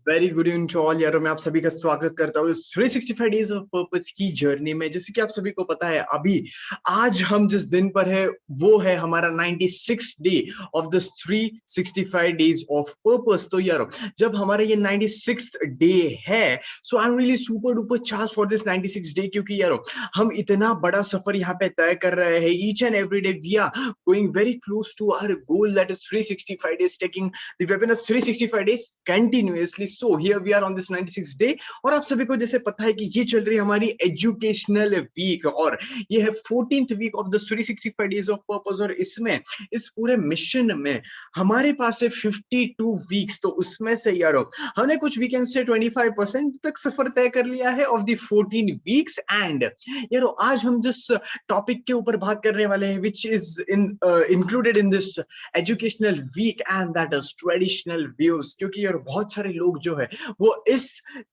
Very good evening to all यार, मैं आप सभी का स्वागत करता हूँ इस 365 डेज ऑफ पर्पस की जर्नी में। जैसे कि आप सभी को पता है, अभी आज हम जिस दिन पर है वो है हमारा 96 day of this 365 days of purpose. तो यार जब हमारा ये 96 डे है, so I am really super duper charge for this 96 day, क्योंकि यार हम इतना बड़ा सफर यहाँ पे तय कर रहे हैं। Each and every day we are going very close to our goal, that is 365 days, taking the webinar 365 days continuously. So here we are on this 96 day, और आप सभी को जैसे पता है कि ये चल रही है हमारी एजुकेशनल वीक, और ये है 14th week of the 365 days of purpose. और इसमें इस पूरे मिशन में हमारे पास है 52 वीक्स। तो उसमें से यारो हमने कुछ वीकेंड से 25% तक सफर तय कर लिया है ऑफ द 14 वीक्स। एंड यारो आज हम जिस टॉपिक के ऊपर बात करने वाले हैं, which is included in this educational week, and that is traditional views. क्योंकि यार बहुत सारे लोग जो है वो इस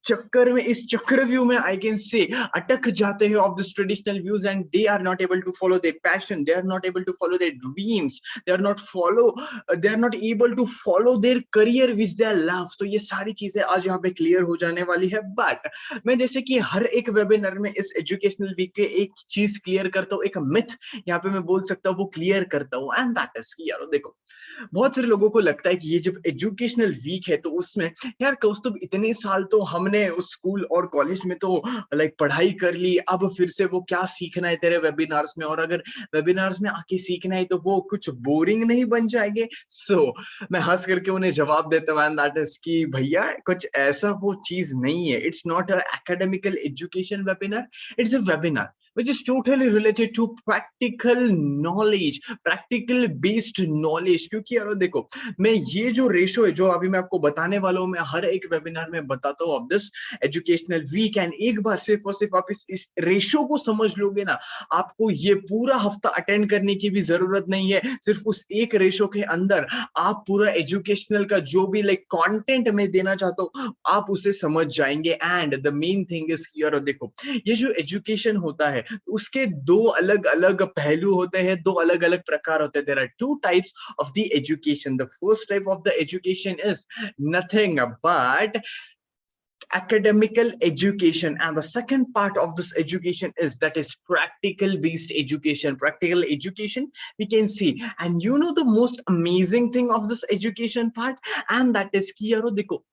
चक्कर में, इस चक्रव्यूह में आई कैन से अटक जाते हैं of this traditional views, and they are not able to follow their passion, they are not able to follow their dreams, they are not able to follow their career which they love. तो ये सारी चीजें आज यहाँ पे clear हो जाने वाली है। बट मैं जैसे कि हर एक वेबिनार में इस एजुकेशनल वीक के एक चीज क्लियर करता हूँ, एक मिथ यहाँ पे मैं बोल सकता हूँ वो क्लियर करता हूँ, एंड दैट इज कि यार देखो बहुत सारे लोगों को लगता है कि ये जब एजुकेशनल वीक है तो उसमें यार कौस्तुभ इतने साल तो हमने उस स्कूल और कॉलेज में तो लाइक पढ़ाई कर ली, अब फिर से वो क्या सीखना है तेरे वेबिनार्स में, और अगर वेबिनार्स में आके सीखना है तो वो कुछ बोरिंग नहीं बन जाएंगे। सो मैं हंस करके उन्हें जवाब देता हूँ, एंड दैट इज कि भैया कुछ ऐसा वो चीज नहीं है। It's not a academical education webinar, it's a webinar which is totally related to practical knowledge, practical based knowledge। क्योंकि यार देखो मैं ये जो रेशो है जो अभी मैं आपको बताने वाला हूँ, मैं हर एक वेबिनार में बताता हूँ of this educational week, and एक बार सिर्फ और सिर्फ आप इस रेशो को समझ लोगे ना, आपको ये पूरा हफ्ता अटेंड करने की भी जरूरत नहीं है। सिर्फ उस एक रेशो के अंदर आप पूरा एजुकेशनल का जो भी लाइक कंटेंट मैं देना चाहता हूँ आप उसे समझ जाएंगे। And the main thing is यार देखो ये जो एजुकेशन होता है उसके दो अलग अलग पहलू होते हैं, दो अलग अलग प्रकार होते हैं। There are two types of the education. The first type of the education is nothing but academical education, and the second part of this education is that is practical based education. Practical education we can see, and you know the most amazing thing of this education part, and that is कि यारो देखो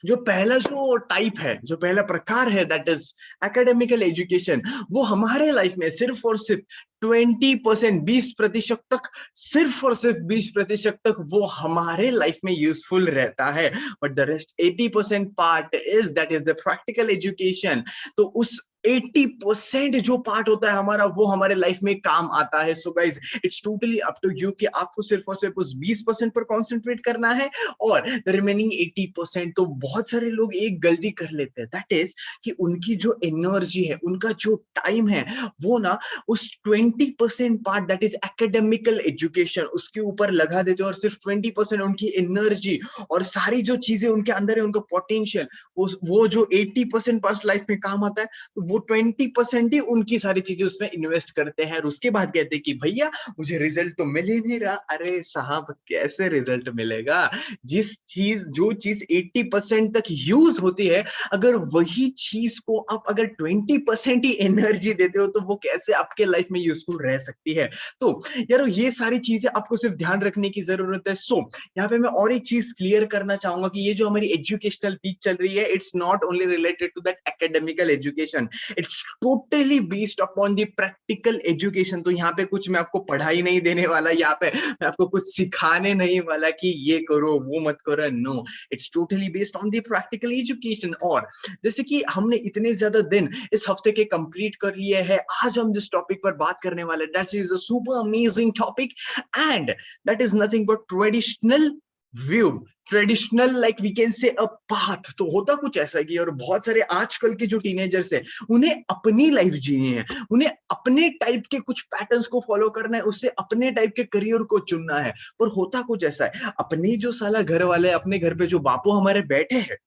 जो पहला जो type है, जो पहला प्रकार है, दैट इज एकेडमिकल एजुकेशन, वो हमारे लाइफ में सिर्फ और सिर्फ 20%, 20% तक, सिर्फ और सिर्फ 20% तक वो हमारे लाइफ में यूजफुल रहता है। But the rest 80% part is that is the practical education. तो उस 80% जो पार्ट होता है हमारा, वो हमारे लाइफ में काम आता है। So guys it's totally up to you कि आपको सिर्फ और सिर्फ उस 20% पर कॉन्सेंट्रेट करना है, और द रिमेनिंग 80%। तो बहुत सारे लोग एक गलती कर लेते हैं, दैट इज कि उनकी जो एनर्जी है, उनका जो टाइम है, वो ना उस 20% part that is academical education उसके ऊपर लगा देते हैं, और सिर्फ 20% उनकी एनर्जी और सारी जो चीजें उनके अंदर है, उनका पोटेंशियल, वो जो 80% पार्ट लाइफ में काम आता है, तो वो 20% ही उनकी सारी चीजें उसमें इन्वेस्ट करते हैं। और उसके बाद कहते हैं कि भैया मुझे रिजल्ट तो मिल ही नहीं रहा। अरे साहब कैसे रिजल्ट मिलेगा? जो चीज 80% तक यूज होती है, अगर वही चीज को आप अगर 20% ही एनर्जी देते हो तो वो कैसे आपके लाइफ में यूजफुल रह सकती है? तो यार ये सारी चीजें आपको सिर्फ ध्यान रखने की जरूरत है। सो यहाँ पे मैं और एक चीज क्लियर करना चाहूंगा कि ये जो हमारी एजुकेशनल वीक चल रही है, it's not only related to that academical education, it's totally based upon the practical education. तो यहाँ पे कुछ मैं आपको पढ़ाई नहीं देने वाला, यहाँ पे मैं आपको कुछ सिखाने नहीं वाला कि ये करो वो मत करो, no, it's totally based on the practical education. और जैसे कि हमने इतने ज्यादा दिन इस हफ्ते के कंप्लीट कर लिए हैं, आज हम जिस टॉपिक पर बात करने वाले, that is a super amazing topic, and that is nothing but traditional view, traditional like we can say a path. तो होता कुछ ऐसा कि और बहुत सारे आजकल के जो टीनेजर्स है, उन्हें अपनी लाइफ जीनी है, उन्हें अपने टाइप के कुछ पैटर्न्स को फॉलो करना है, उससे अपने टाइप के करियर को चुनना है। और होता कुछ ऐसा है, अपने जो साला घर वाले, अपने घर पे जो बापू हमारे बैठे हैं,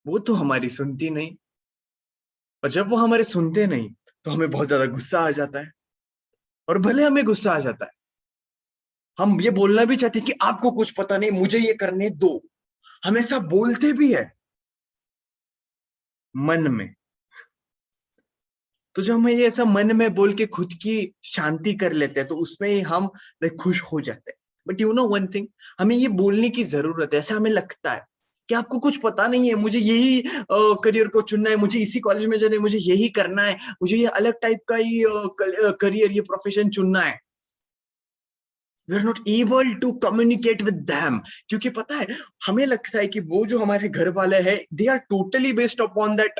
वो तो हमारी सुनती नहीं, और जब वो हमारे सुनते नहीं तो हमें बहुत ज्यादा गुस्सा आ जाता है। और भले हमें गुस्सा आ जाता है, हम ये बोलना भी चाहते हैं कि आपको कुछ पता नहीं, मुझे ये करने दो, हम ऐसा बोलते भी है मन में। तो जब हम ये ऐसा मन में बोल के खुद की शांति कर लेते हैं तो उसमें ही हम खुश हो जाते हैं। But you know one thing, हमें ये बोलने की जरूरत है। ऐसा हमें लगता है कि आपको कुछ पता नहीं है, मुझे यही करियर को चुनना है, मुझे इसी कॉलेज में जाना है, मुझे यही करना है, मुझे ये अलग टाइप का ही करियर, ये प्रोफेशन चुनना है। We are not able to communicate with them, क्योंकि पता है हमें लगता है कि वो जो हमारे घर वाले हैं they are totally based upon that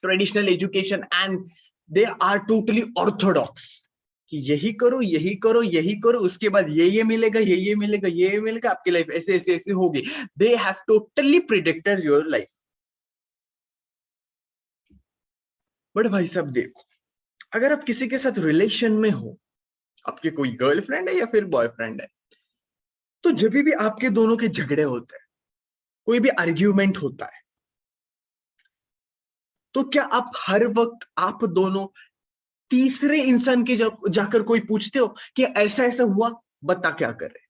traditional education and they are totally orthodox, कि यही करो यही करो यही करो, उसके बाद ये मिलेगा, ये मिलेगा, ये मिलेगा, आपकी लाइफ ऐसे ऐसे ऐसे होगी। They have totally predicted your life. But भाई साहब देखो, अगर आप किसी के साथ रिलेशन में हो, आपके कोई गर्लफ्रेंड है या फिर बॉयफ्रेंड है, तो जब भी आपके दोनों के झगड़े होते हैं, कोई भी आर्ग्यूमेंट होता है, तो क्या आप हर वक्त आप दोनों तीसरे इंसान के जाकर कोई पूछते हो कि ऐसा ऐसा हुआ, बता क्या करे,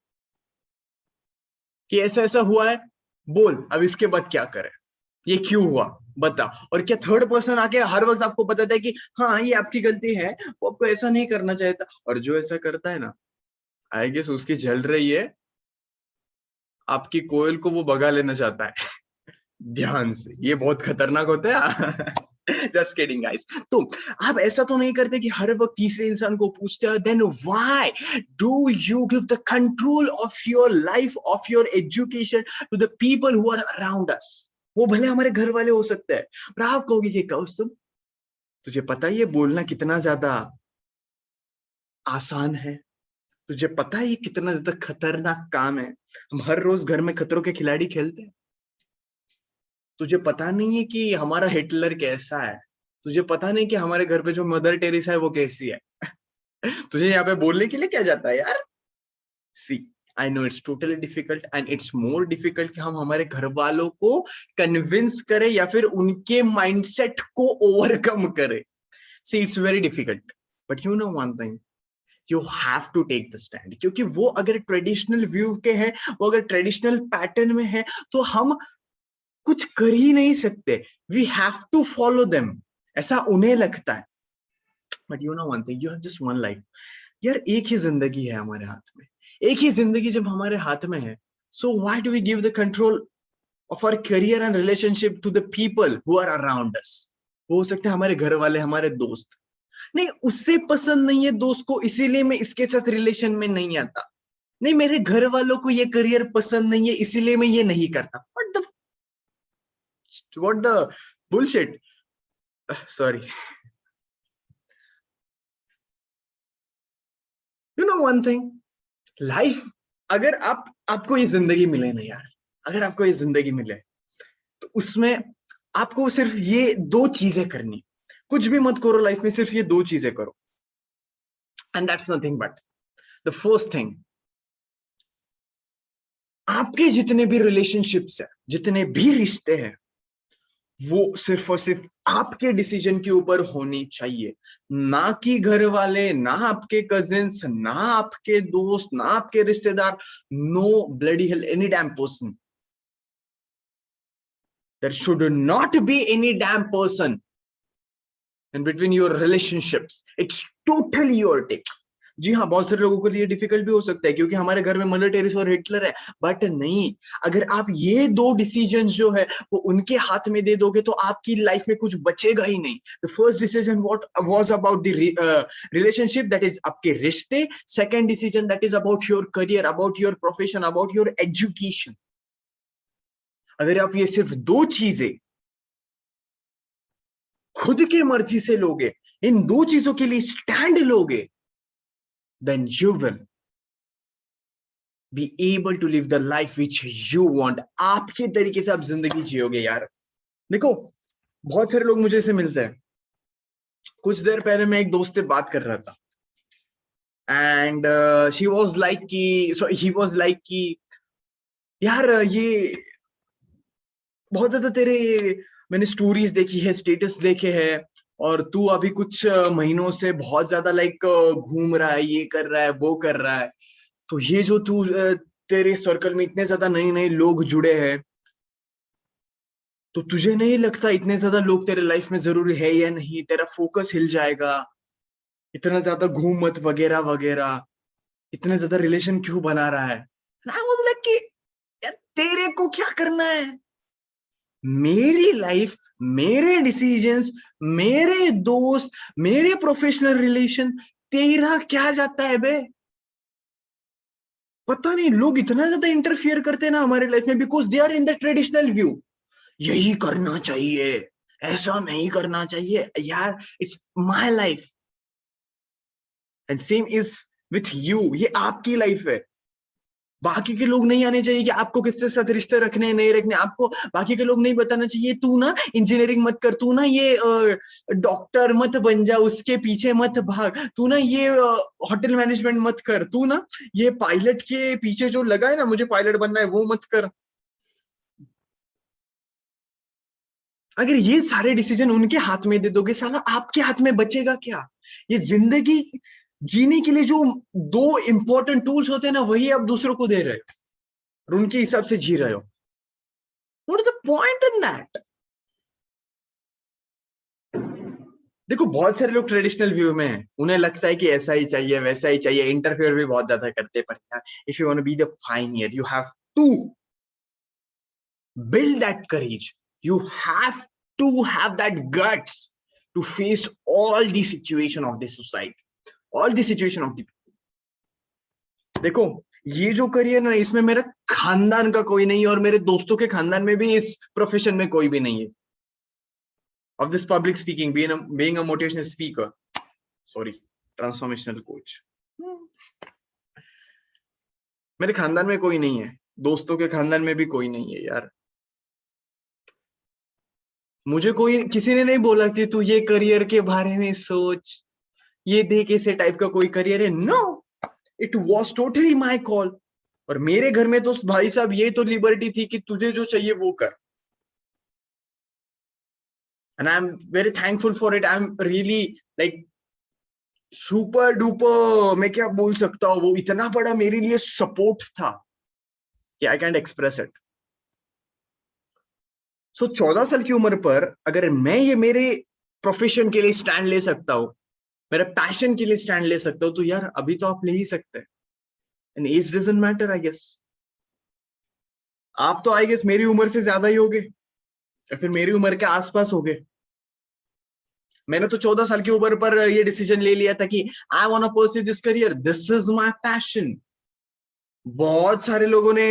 कि ऐसा ऐसा हुआ है, बोल अब इसके बाद क्या करे, ये क्यों हुआ बता। और क्या थर्ड पर्सन आके हर वक्त आपको बताता है कि हाँ ये आपकी गलती है, वो आपको ऐसा नहीं करना चाहता। और जो ऐसा करता है ना, आई गेस उसकी जल रही है, आपकी कोयल को वो भगा लेना चाहता है। ध्यान से, ये बहुत खतरनाक होता है। Just kidding guys. तो आप ऐसा तो नहीं करते कि हर वक्त तीसरे इंसान को पूछते हो, then why do you give the control of your life, of your education to the people who are around us. वो भले हमारे घर वाले हो सकते हैं, पर आप कहोगे कि कौस्तुभ तुझे पता है ये बोलना कितना ज्यादा आसान है, तुझे पता है ये कितना ज्यादा खतरनाक काम है, हम हर रोज घर में खतरों के खिलाड़ी खेलते हैं। तुझे पता नहीं है कि हमारा हिटलर कैसा है, तुझे पता नहीं कि हमारे घर पे जो मदर टेरेसा है वो कैसी है। तुझे यहाँ पे बोलने के लिए क्या जाता है यार। See, I know it's totally difficult and it's more difficult कि हम हमारे घर वालों को कन्विंस करें या फिर उनके माइंडसेट को ओवरकम करें। See it's very difficult, but you know one thing, you have to take the stand, क्योंकि वो अगर ट्रेडिशनल व्यू के हैं, वो अगर ट्रेडिशनल पैटर्न में है, तो हम कुछ कर ही नहीं सकते। We have to follow them, ऐसा उन्हें लगता है। But you know one thing, you have just one life. यार एक ही जिंदगी है हमारे हाथ में, एक ही जिंदगी जब हमारे हाथ में है, so why do we give the control of our career and relationship to the people who are around us. हो सकते हैं हमारे घर वाले, हमारे दोस्त, नहीं उससे पसंद नहीं है दोस्त को, इसीलिए मैं इसके साथ रिलेशन में नहीं आता। नहीं मेरे घर वालों को ये करियर पसंद नहीं है, इसीलिए मैं ये नहीं करता। what the bullshit, sorry, you know one thing, life, अगर आपको ये जिंदगी मिले ना यार, अगर आपको ये जिंदगी मिले तो उसमें आपको सिर्फ ये दो चीजें करनी, कुछ भी मत करो लाइफ में, सिर्फ ये दो चीजें करो। And that's nothing but the first thing, आपके जितने भी रिलेशनशिप्स है, जितने भी रिश्ते हैं, वो सिर्फ और सिर्फ आपके डिसीजन के ऊपर होनी चाहिए, ना कि घर वाले, ना आपके कजिन्स, ना आपके दोस्त, ना आपके रिश्तेदार, no bloody hell any damn person, there should not be any damn person in between your relationships, it's totally your take. जी हाँ, बहुत सारे लोगों के लिए डिफिकल्ट भी हो सकता है क्योंकि हमारे घर में मदर टेरेसा और हिटलर है, बट नहीं, अगर आप ये दो डिसीजन जो है वो उनके हाथ में दे दोगे तो आपकी लाइफ में कुछ बचेगा ही नहीं। The first decision what was about the relationship, that is आपके रिश्ते। Second decision that is about your career, about your profession, about your education. अगर आप ये सिर्फ दो चीजें खुद के मर्जी से लोगे, इन दो चीजों के लिए स्टैंड लोगे, then you will be able to live the life which you want। आपके तरीके से आप जिंदगी जियोगे यार। देखो बहुत सारे लोग मुझे से मिलते हैं, कुछ देर पहले मैं एक दोस्त से बात कर रहा था एंड शी वाज लाइक कि, सो ही वाज लाइक कि यार ये बहुत ज्यादा तेरे, मैंने स्टोरीज देखी है, स्टेटस देखे हैं, और तू अभी कुछ महीनों से बहुत ज्यादा लाइक घूम रहा है, ये कर रहा है, वो कर रहा है, तो ये जो तू तेरे सर्कल में इतने ज्यादा नए नए लोग जुड़े हैं, तो तुझे नहीं लगता इतने ज्यादा लोग तेरे लाइफ में जरूरी है या नहीं? तेरा फोकस हिल जाएगा, इतना ज्यादा घूम मत वगैरह वगैरह, इतने ज्यादा रिलेशन क्यों बना रहा है? आई वाज लाइक कि यार तेरे को क्या करना है? मेरी लाइफ, मेरे डिसीजंस, मेरे दोस्त, मेरे प्रोफेशनल रिलेशन, तेरा क्या जाता है बे? पता नहीं लोग इतना ज्यादा इंटरफियर करते हैं ना हमारे लाइफ में, because they are in the traditional view. यही करना चाहिए, ऐसा नहीं करना चाहिए यार, it's my life and same is with you. ये आपकी लाइफ है, बाकी के लोग नहीं आने चाहिए कि आपको किसके साथ रिश्ते रखने नहीं रखने। आपको बाकी के लोग नहीं बताना चाहिए तू ना इंजीनियरिंग मत कर, तू ना ये डॉक्टर मत बन जा, उसके पीछे मत भाग, तू ना ये होटल मैनेजमेंट मत कर, तू ना ये पायलट के पीछे जो लगा है ना मुझे पायलट बनना है वो मत कर। अगर ये सारे डिसीजन उनके हाथ में दे दोगे, साला आपके हाथ में बचेगा क्या? ये जिंदगी जीने के लिए जो दो इंपॉर्टेंट टूल्स होते हैं ना, वही आप दूसरों को दे रहे हो और उनके हिसाब से जी रहे हो। What is the point in that? देखो बहुत सारे लोग ट्रेडिशनल व्यू में हैं, उन्हें लगता है कि ऐसा ही चाहिए वैसा ही चाहिए, इंटरफेयर भी बहुत ज्यादा करते हैं। पर if you want to be the pioneer, you have to build that courage. You have to have that guts to face all the situation of the society, all the situation of the people. देखो ये जो career ना, इसमें मेरा खानदान का कोई नहीं है और मेरे दोस्तों के खानदान में भी इस प्रोफेशन में कोई भी नहीं है। Of this public speaking, being a motivational speaker, sorry, transformational coach. मेरे खानदान में कोई नहीं है, दोस्तों के खानदान में भी कोई नहीं है यार। मुझे कोई किसी ने नहीं बोला कि तू ये करियर के बारे में सोच, ये देख ऐसे टाइप का कोई करियर है। No, it was totally my call. और मेरे घर में तो भाई साहब ये तो लिबर्टी थी कि तुझे जो चाहिए वो कर। And I am very thankful for it. I am really like super duper, मैं क्या बोल सकता हूँ, वो इतना बड़ा मेरे लिए सपोर्ट था कि आई कैंट एक्सप्रेस इट। सो 14 साल की उम्र पर अगर मैं ये मेरे प्रोफेशन के लिए स्टैंड ले सकता हूँ, मेरे पैशन के लिए स्टैंड ले सकता हूँ, तो यार अभी तो आप ले ही सकते हैं। And age doesn't matter I guess. आप तो आई गेस मेरी उम्र से ज्यादा ही होगे या फिर मेरी उम्र के आसपास होगे। मैंने तो 14 साल की उम्र पर ये डिसीजन ले लिया था कि I want to pursue this career, this is my passion. बहुत सारे लोगों ने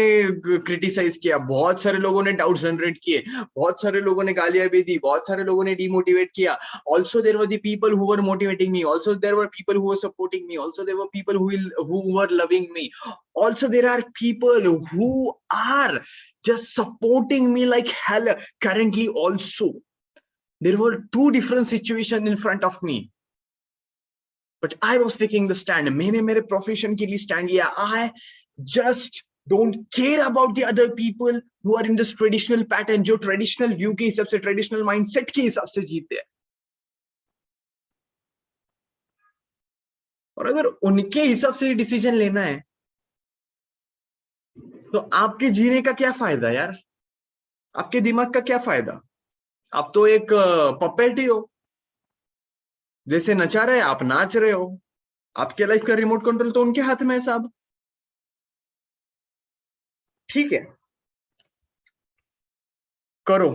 क्रिटिसाइज किया, बहुत सारे लोगों ने डाउट जनरेट किए, बहुत सारे लोगों ने गालियां भी दी, बहुत सारे लोगों ने डिमोटिवेट किया। Also there were the people who were motivating me, also there were people who were supporting me, also there were people who were loving me, also there are people who are just supporting me like hell currently also. There were two different situations in front of me, but I was taking the stand. मैंने मेरे profession के लिए stand लिया। I just don't care about the other people who are in this traditional pattern, जो traditional view के हिसाब से, traditional mindset के हिसाब से जीते हैं। और अगर उनके हिसाब से डिसीजन लेना है तो आपके जीने का क्या फायदा यार? आपके दिमाग का क्या फायदा? आप तो एक पपेट ही हो, जैसे नचा रहे आप नाच रहे हो। आपके लाइफ का रिमोट कंट्रोल तो उनके हाथ में है साहब। ठीक है, करो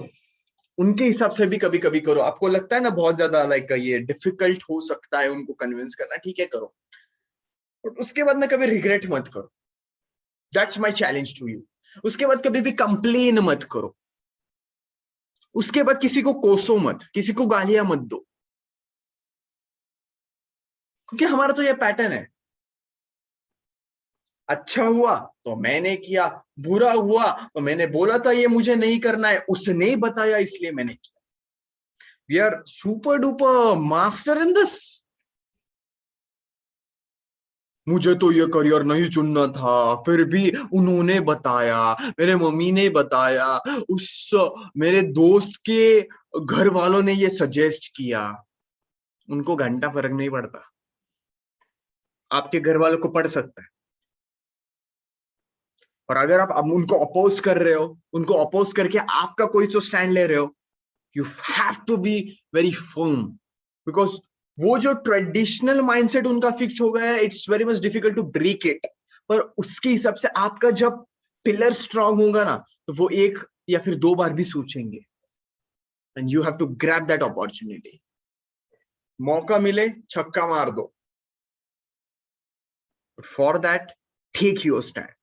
उनके हिसाब से भी, कभी कभी करो। आपको लगता है ना बहुत ज्यादा लाइक ये डिफिकल्ट हो सकता है उनको कन्विंस करना, ठीक है करो, बट उसके बाद ना कभी रिग्रेट मत करो। That's my challenge to you. उसके बाद कभी भी कंप्लेन मत करो, उसके बाद किसी को कोसो मत, किसी को गालियां मत दो, क्योंकि हमारा तो ये पैटर्न है। अच्छा हुआ तो मैंने किया, बुरा हुआ तो मैंने बोला था ये मुझे नहीं करना है, उसने बताया इसलिए मैंने किया। We are super duper master in this. मुझे तो ये करियर नहीं चुनना था, फिर भी उन्होंने बताया, मेरे मम्मी ने बताया, उस मेरे दोस्त के घर वालों ने ये सजेस्ट किया। उनको घंटा फर्क नहीं पड़ता, आपके घर वालों को पड़ सकता है। और अगर आप अब उनको अपोज कर रहे हो, उनको अपोज करके आपका कोई तो स्टैंड ले रहे हो, you have to be very firm, because वो जो ट्रेडिशनल माइंडसेट उनका फिक्स हो गया है, it's very much difficult to break it. पर उसके हिसाब से आपका जब पिलर स्ट्रांग होगा ना, तो वो एक या फिर दो बार भी सोचेंगे। And you have to grab that opportunity. मौका मिले छक्का मार दो, for that take your stand,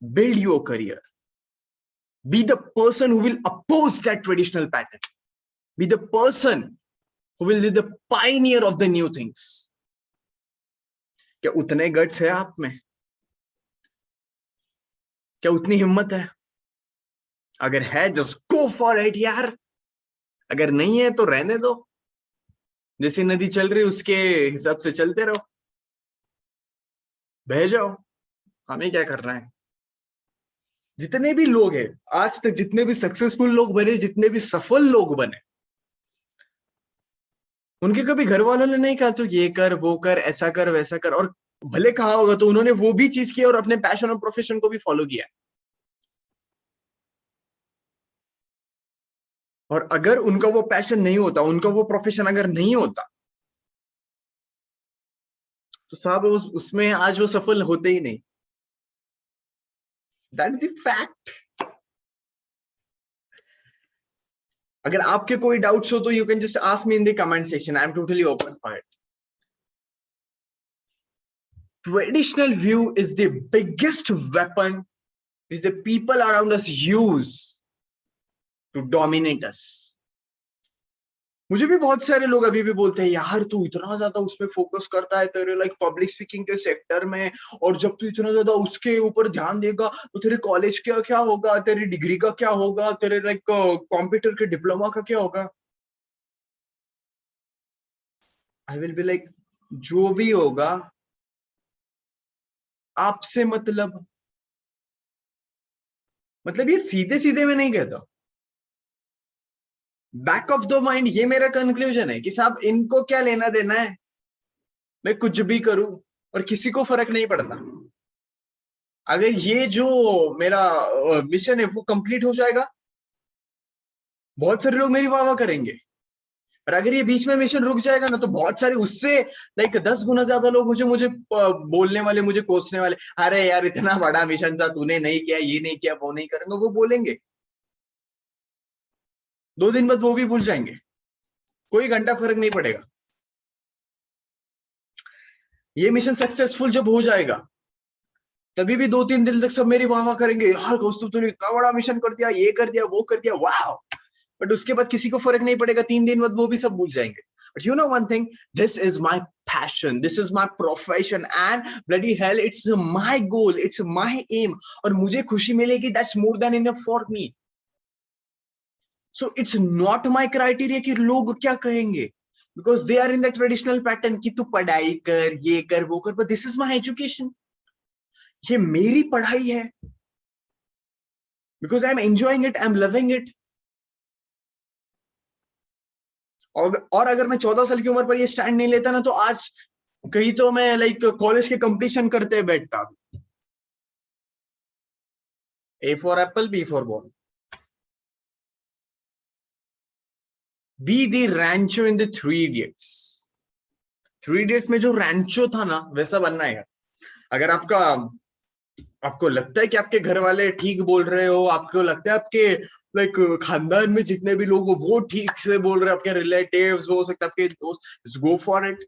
build your career, be the person who will oppose that traditional pattern, be the person who will be the pioneer of the new things। क्या उतने guts है आप में? क्या उतनी हिम्मत है? अगर है जस्ट गो फॉर इट यार, अगर नहीं है तो रहने दो, जैसी नदी चल रही उसके हिसाब से चलते रहो, बह जाओ, हमें क्या करना है। जितने भी लोग हैं आज तक, जितने भी सक्सेसफुल लोग बने, जितने भी सफल लोग बने, उनके कभी घर वालों ने नहीं कहा तो ये कर वो कर ऐसा कर वैसा कर, और भले कहा होगा तो उन्होंने वो भी चीज किया और अपने पैशन और प्रोफेशन को भी फॉलो किया। और अगर उनका वो पैशन नहीं होता, उनका वो प्रोफेशन अगर नहीं होता, तो साहब उसमें आज वो सफल होते ही नहीं। That is the fact. अगर आपके कोई डाउट्स हो तो you can just ask me in the comment section, I am totally open for it. Traditional view is the biggest weapon which the people around us use to dominate us। मुझे भी बहुत सारे लोग अभी भी बोलते हैं, यार तू इतना ज्यादा उसमें फोकस करता है तेरे लाइक पब्लिक स्पीकिंग के सेक्टर में, और जब तू इतना ज्यादा उसके ऊपर ध्यान देगा तो तेरे कॉलेज का क्या होगा, तेरी डिग्री का क्या होगा, तेरे लाइक कंप्यूटर के डिप्लोमा का क्या होगा। आई विल बी लाइक, जो भी होगा आपसे मतलब ये सीधे सीधे मैं नहीं कहता, बैक ऑफ द माइंड ये मेरा कंक्लूजन है कि साहब इनको क्या लेना देना है, मैं कुछ भी करूं और किसी को फर्क नहीं पड़ता। अगर ये जो मेरा मिशन है वो कंप्लीट हो जाएगा, बहुत सारे लोग मेरी वाह वाह करेंगे। और अगर ये बीच में मिशन रुक जाएगा ना, तो बहुत सारे उससे लाइक 10 गुना ज्यादा लोग मुझे मुझे बोलने वाले, मुझे कोसने वाले, अरे यार इतना बड़ा मिशन था तूने नहीं किया, ये नहीं किया, वो नहीं करेंगे, वो बोलेंगे। 2 दिन बाद वो भी भूल जाएंगे, कोई घंटा फर्क नहीं पड़ेगा। ये मिशन सक्सेसफुल जब हो जाएगा, तभी भी 2-3 दिन तक सब मेरी वाह वाह करेंगे, यार कौस्तुभ तूने इतना बड़ा मिशन कर दिया, ये कर दिया, वो कर दिया, वाह। बट उसके बाद किसी को फर्क नहीं पड़ेगा, 3 दिन बाद वो भी सब भूल जाएंगे। But you know one thing, this is my passion, this is my profession, and bloody hell it's my goal, it's my aim, और मुझे खुशी मिलेगी, that's more than enough for me। So it's not my criteria कि लोग क्या कहेंगे, because they are in the traditional pattern कि तू पढ़ाई कर, ये कर, वो कर, but this is my education, ये मेरी पढ़ाई है, because I'm enjoying it, I'm loving it। और अगर मैं 14 साल की उम्र पर ये स्टैंड नहीं लेता ना, तो आज कहीं तो मैं लाइक कॉलेज के कंपटीशन करते बैठता। A for apple, B for ball, be the rancho in the Three Idiots। Three Idiots में जो रैंचो था ना, वैसा बनना है। अगर आपको लगता है कि आपके घर वाले ठीक बोल रहे हो, आपको लगता है आपके लाइक खानदान में जितने भी लोग हो वो ठीक से बोल रहे हैं, आपके रिलेटिव्स हो सकते हैं, आपके दोस्त, गो फॉर इट।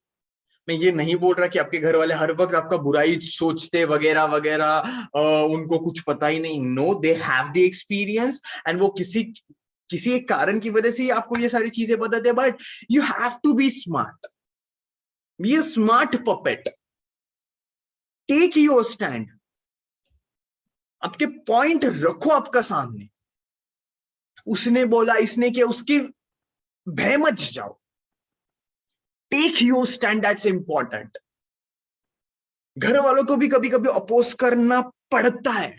मैं ये नहीं बोल रहा कि आपके घर वाले हर वक्त आपका बुराई सोचते वगैरह वगैरह, उनको कुछ पता ही नहीं। No, they have the experience, and वो किसी एक कारण की वजह से ही आपको ये सारी चीजें बताते हैं। But you have to be smart, be a smart puppet, take your stand, आपके पॉइंट रखो आपका सामने। उसने बोला, इसने किया, उसकी भय मत जाओ, take your stand, that's important. घर वालों को भी कभी कभी अपोज करना पड़ता है,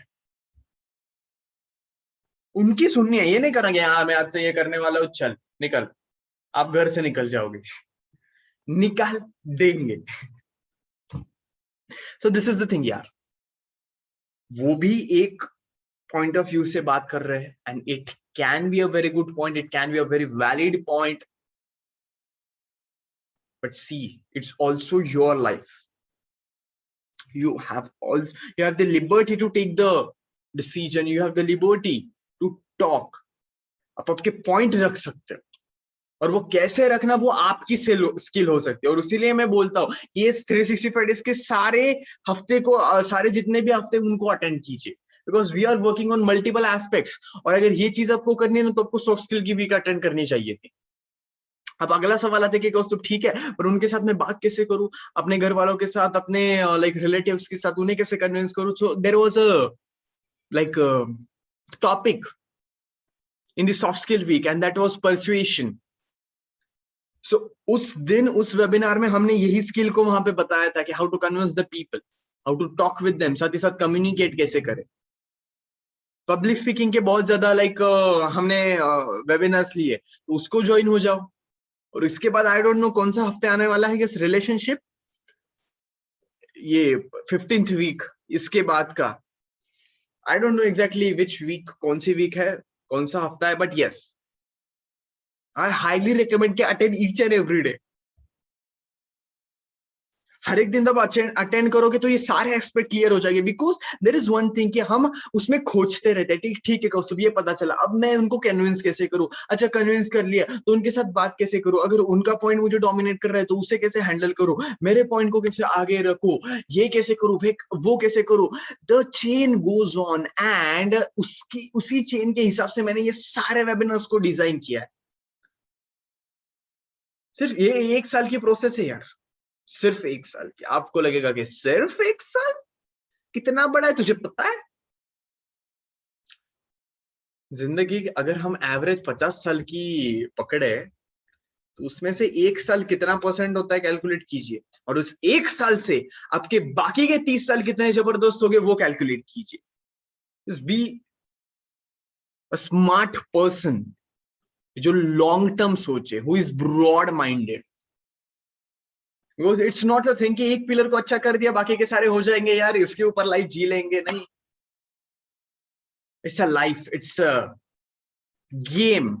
उनकी सुननी है, ये नहीं करेंगे हाँ मैं आज से ये करने वाला हूं, चल निकल, आप घर से निकल जाओगे, निकाल देंगे। So this is the thing यार, वो भी एक पॉइंट ऑफ व्यू से बात कर रहे हैं, and it can be a very good point, it can be a very valid point, but see, it's also your life. You have the liberty to take the decision, you have the liberty to talk. आप आपके point रख सकते हो, और वो कैसे रखना वो आपकी स्किल हो सकती है. और इसीलिए मैं बोलता हूँ ये 365 डेज के सारे हफ्ते को, सारे जितने भी हफ्ते उनको अटेंड कीजिए, because we are working on multiple aspects. और अगर ये चीज आपको करनी है ना, तो आपको सॉफ्ट स्किल की वीक अटेंड करनी चाहिए थी. अब अगला सवाल आता है कि तो ठीक है, पर उनके साथ मैं बात कैसे करूं, अपने घर वालों के साथ, अपने लाइक रिलेटिव्स के साथ, उन्हें कैसे कन्विंस करूं. So there was a like topic in the soft skill week, and that was persuasion. So उस दिन उस वेबिनार में हमने यही स्किल को वहां पे बताया था कि how to convince the people, how to talk with them, साथ ही साथ कम्युनिकेट कैसे करें. पब्लिक स्पीकिंग के बहुत ज्यादा लाइक हमने वेबिनार्स लिए, तो उसको ज्वाइन हो जाओ. और इसके बाद आई डोंट नो कौन सा हफ्ते आने वाला है, रिलेशनशिप, ये 15th वीक, इसके बाद का I don't know exactly which week, कौन सी वीक है, कौन सा हफ्ता है, but yes, I highly recommend कि attend each and every day. हर एक दिन जब अटेंड करोगे तो ये सारे एस्पेक्ट क्लियर हो जाएंगे. Because there is one thing कि हम उसमें खोजते रहते हैं. ठीक है कौस्तुभ, ये पता चला, अब मैं उनको कन्विंस कैसे करूं. अच्छा कन्विंस कर लिया, तो उनके साथ बात कैसे करूं, अगर उनका पॉइंट मुझे डोमिनेट कर रहा है तो उसे कैसे हैंडल करूं, मेरे पॉइंट को कैसे आगे रखूं, ये कैसे करूं, वो कैसे करूं. The chain goes on, and उसी चेन के हिसाब से मैंने ये सारे वेबिनार्स को डिजाइन किया है. सिर्फ ये 1 साल की प्रोसेस है यार, सिर्फ 1 साल की. आपको लगेगा कि सिर्फ 1 साल कितना बड़ा है, तुझे पता है जिंदगी अगर हम एवरेज 50 साल की पकड़े, तो उसमें से 1 साल कितना परसेंट होता है कैलकुलेट कीजिए, और उस 1 साल से आपके बाकी के 30 साल कितने जबरदस्त हो गए वो कैलकुलेट कीजिए. Just be a smart person, जो लॉन्ग टर्म सोचे, who is broad minded. Because it's not the thing कि एक पिलर को अच्छा कर दिया बाकी के सारे हो जाएंगे यार, इसके ऊपर लाइफ जी लेंगे, नहीं. It's a life, it's a game,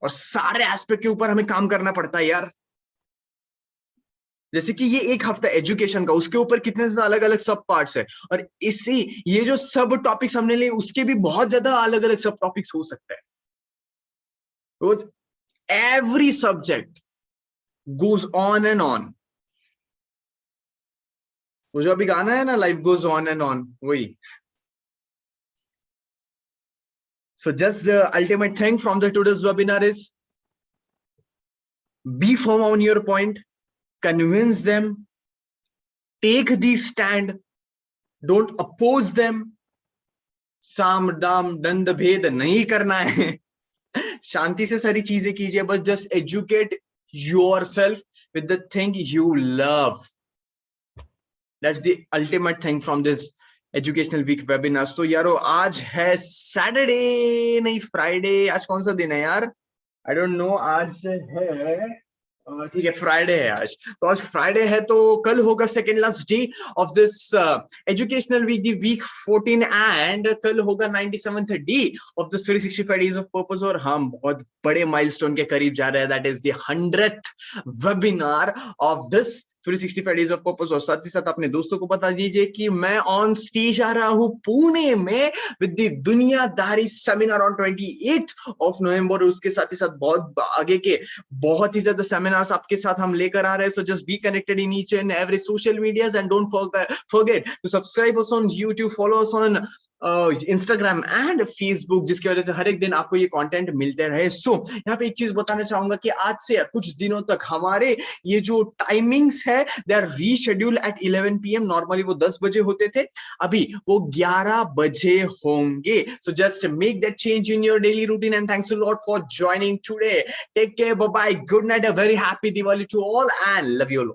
और सारे एस्पेक्ट के ऊपर हमें काम करना पड़ता है यार. जैसे कि ये एक हफ्ता एजुकेशन का, उसके ऊपर कितने अलग अलग सब पार्ट्स है, और इसी ये जो सब टॉपिक्स हमने लिए उसके भी बहुत ज्यादा अलग अलग सब टॉपिक्स हो सकते हैं. Every subject goes on and on. वो जो अभी गाना है ना, life goes on and on, वही. So just the ultimate thing from the today's webinar is be firm on your point, convince them, take the stand, don't oppose them. साम दाम दंड भेद नहीं करना है. शांति से सारी चीजें कीजिए, बस just educate yourself with the thing you love. That's the ultimate thing from this educational week webinar. तो यारो आज है सैटरडे, नहीं फ्राइडे, आज कौन सा दिन है यार, आई डोंट नो. आज है ठीक है, फ्राइडे है आज. तो आज फ्राइडे है, तो कल होगा second last day of this educational week, the week 14, and कल होगा 97th day of the 365 days of purpose. और हम बहुत बड़े माइलस्टोन के करीब जा रहे हैं, that is the 100th webinar of this 365 days of purpose. और साथ ही साथ अपने दोस्तों को बता दीजिए कि मैं ऑन स्टेज आ रहा हूं पुणे में विद द दुनियादारी सेमिनार ऑन 28 ऑफ नवंबर. उसके साथ ही साथ बहुत आगे के बहुत ही ज्यादा सेमिनार्स आपके साथ हम लेकर आ रहे हैं. So just be connected in each and every social medias, and don't forget to subscribe us on YouTube, follow us on Instagram and Facebook, जिसकी वजह से हर एक दिन आपको ये कंटेंट मिलते रहे. सो यहाँ पे एक चीज बताना चाहूंगा कि आज से कुछ दिनों तक हमारे ये जो टाइमिंग्स है they are reschedule at 11 PM. Normally वो 10 बजे होते थे, अभी वो 11 बजे होंगे. So just make that change in your daily routine, and thanks a lot for joining today. Take care, bye bye, good night, a very happy Diwali to all, and love you all.